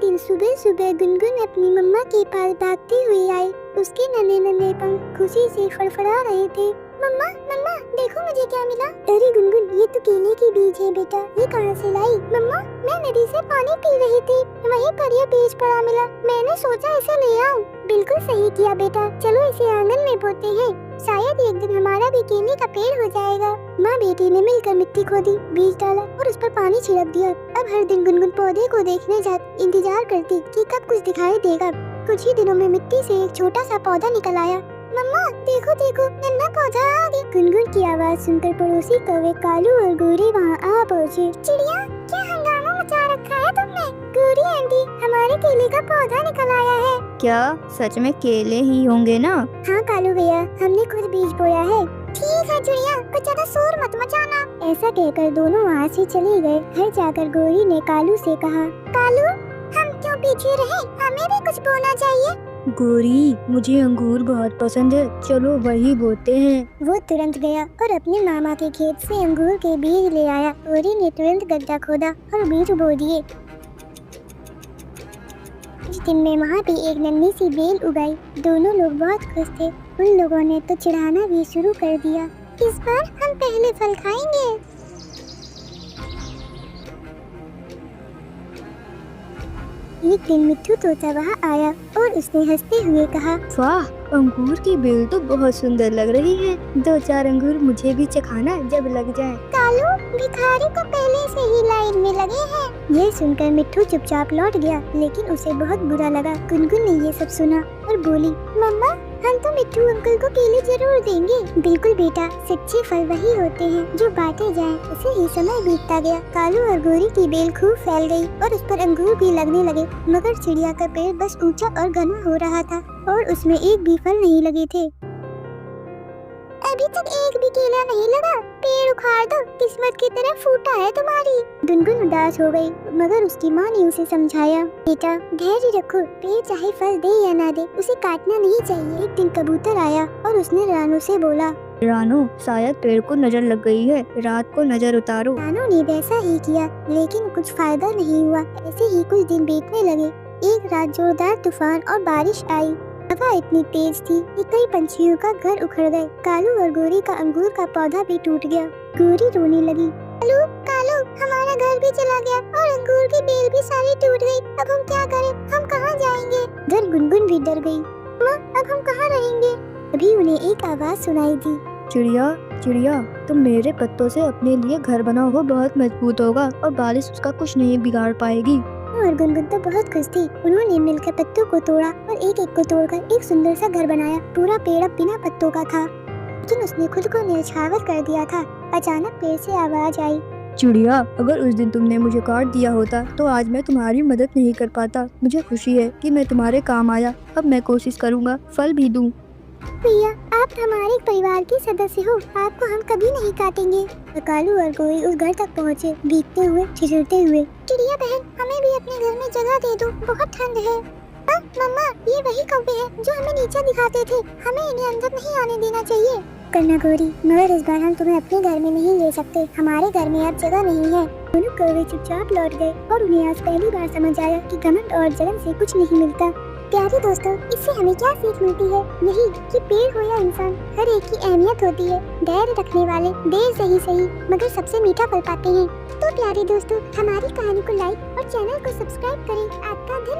दिन सुबह सुबह गुनगुन अपनी मम्मा के पास भागती हुई आई। उसके नन्हे नन्हे पंख खुशी से फड़फड़ा रहे थे। मम्मा मम्मा देखो मुझे क्या मिला। अरे गुनगुन ये तो केले की बीज है बेटा, ये कहाँ से लाई? मम्मा मैं नदी से पानी पी रही थी, वहीं पर ये बीज पड़ा मिला, मैंने सोचा इसे ले आऊं। बिल्कुल सही किया बेटा, चलो इसे आंगन में बोते हैं, शायद एक दिन हमारा भी केले का पेड़ हो जाएगा। माँ बेटी ने मिलकर मिट्टी खोदी, बीज डाला और उस पर पानी छिड़क दिया। अब हर दिन गुनगुन पौधे को देखने जाती, इंतजार करती कि कब कुछ दिखाई देगा। कुछ ही दिनों में मिट्टी से एक छोटा सा पौधा निकल आया। मम्मा देखो देखो नन्हा पौधा आ गया। गुनगुन की आवाज सुनकर पड़ोसी कौवे कालू और गोरी वहाँ आ पहुँचे। चिड़िया क्या हंगामा मचा रखा है तुमने? गोरी आंटी हमारे केले का पौधा निकल आया है। क्या सच में केले ही होंगे ना? हाँ कालू भैया, हमने खुद बीज बोया है। ठीक है चिड़िया, कुछ ज्यादा शोर मत मचाना। ऐसा कहकर दोनों वहाँ से चले गए। घर जाकर गोरी ने कालू से कहा, कालू हम क्यों पीछे रहे, हमें भी कुछ बोना चाहिए। गोरी मुझे अंगूर बहुत पसंद है, चलो वही बोते हैं। वो तुरंत गया और अपने मामा के खेत से अंगूर के बीज ले आया। गोरी ने तुरंत गड्ढा खोदा और बीज बो दिए। कुछ दिन में वहाँ पे एक नन्ही सी बेल उगाई। दोनों लोग बहुत खुश थे। उन लोगों ने तो चिढ़ाना भी शुरू कर दिया, इस बार हम पहले फल खाएंगे। एक दिन मिट्ठू तोता वहाँ आया और उसने हंसते हुए कहा, वाह अंगूर की बेल तो बहुत सुंदर लग रही है, 2-4 अंगूर मुझे भी चखाना जब लग जाए। कालू भिखारी तो पहले से ही लाइन में लगे हैं। ये सुनकर मिट्ठू चुपचाप लौट गया, लेकिन उसे बहुत बुरा लगा। गुनगुन ने ये सब सुना और बोली, मम्मा हम तो मिट्ठू अंकल को केले जरूर देंगे। बिल्कुल बेटा, सच्चे फल वही होते हैं जो बांटे जाएं। ऐसे ही समय बीतता गया। कालू और गोरी की बेल खूब फैल गई और उस पर अंगूर भी लगने लगे, मगर चिड़िया का पेड़ बस ऊंचा और घना हो रहा था और उसमें एक भी फल नहीं लगे थे। अभी तक एक भी केला नहीं लगा, पेड़ उखाड़ दो, किस्मत की तरह फूटा है तुम्हारी। गुनगुन उदास हो गई, मगर उसकी माँ ने उसे समझाया, बेटा धैर्य रखो, पेड़ चाहे फल दे या ना दे, उसे काटना नहीं चाहिए। एक दिन कबूतर आया और उसने रानू से बोला, रानू शायद पेड़ को नजर लग गई है, रात को नजर उतारो। रानू ने वैसा ही किया, लेकिन कुछ फायदा नहीं हुआ। ऐसे ही कुछ दिन बीतने लगे। एक रात जोरदार तूफान और बारिश आई। हवा इतनी तेज थी कि कई पंछियों का घर उखड़ गए। कालू और गोरी का अंगूर का पौधा भी टूट गया। गोरी रोने लगी, कालू कालू हमारा घर भी चला गया और अंगूर की बेल भी सारी टूट गई, अब हम क्या करें, हम कहाँ जाएंगे? घर गुनगुन भी डर गई, माँ अब हम कहाँ रहेंगे? अभी उन्हें एक आवाज सुनाई दी, चिड़िया चिड़िया तुम मेरे पत्तों से अपने लिए घर बनाओ, वो बहुत मजबूत होगा और बारिश उसका कुछ नहीं बिगाड़ पाएगी। और गुनगुन तो बहुत खुश थी। उन्होंने मिलकर पत्तों को तोड़ा और एक एक को तोड़कर एक सुंदर सा घर बनाया। पूरा पेड़ अब बिना पत्तों का था, लेकिन उसने खुद को न्यौछावर कर दिया था। अचानक पेड़ से आवाज आई, चिड़िया अगर उस दिन तुमने मुझे काट दिया होता तो आज मैं तुम्हारी मदद नहीं कर पाता। मुझे खुशी है कि मैं तुम्हारे काम आया, अब मैं कोशिश करूँगा फल भी दूँ। भैया आप हमारे परिवार के सदस्य हो, आपको हम कभी नहीं काटेंगे। कालू और गोरी उस घर तक पहुँचे, भीगते हुए ठिठुरते हुए, चिड़िया बहन हमें भी अपने घर में जगह दे दो, बहुत ठंड है। मम्मा ये वही कौवे हैं जो हमें नीचे दिखाते थे, हमें इन्हें अंदर नहीं आने देना चाहिए। करना गोरी, मगर इस बार हम तुम्हें अपने घर में नहीं ले सकते, हमारे घर में अब जगह नहीं है। दोनों कौवे चुपचाप लौट गए और उन्हें आज पहली बार समझ आया कि घमंड और जलन से कुछ नहीं मिलता। प्यारे दोस्तों, इससे हमें क्या सीख मिलती है? यही कि पेड़ हो या इंसान, हर एक की अहमियत होती है। धैर्य रखने वाले देर से ही सही मगर सबसे मीठा फल पाते हैं। तो प्यारे दोस्तों, हमारी कहानी को लाइक और चैनल को सब्सक्राइब करें। आपका धन्यवाद।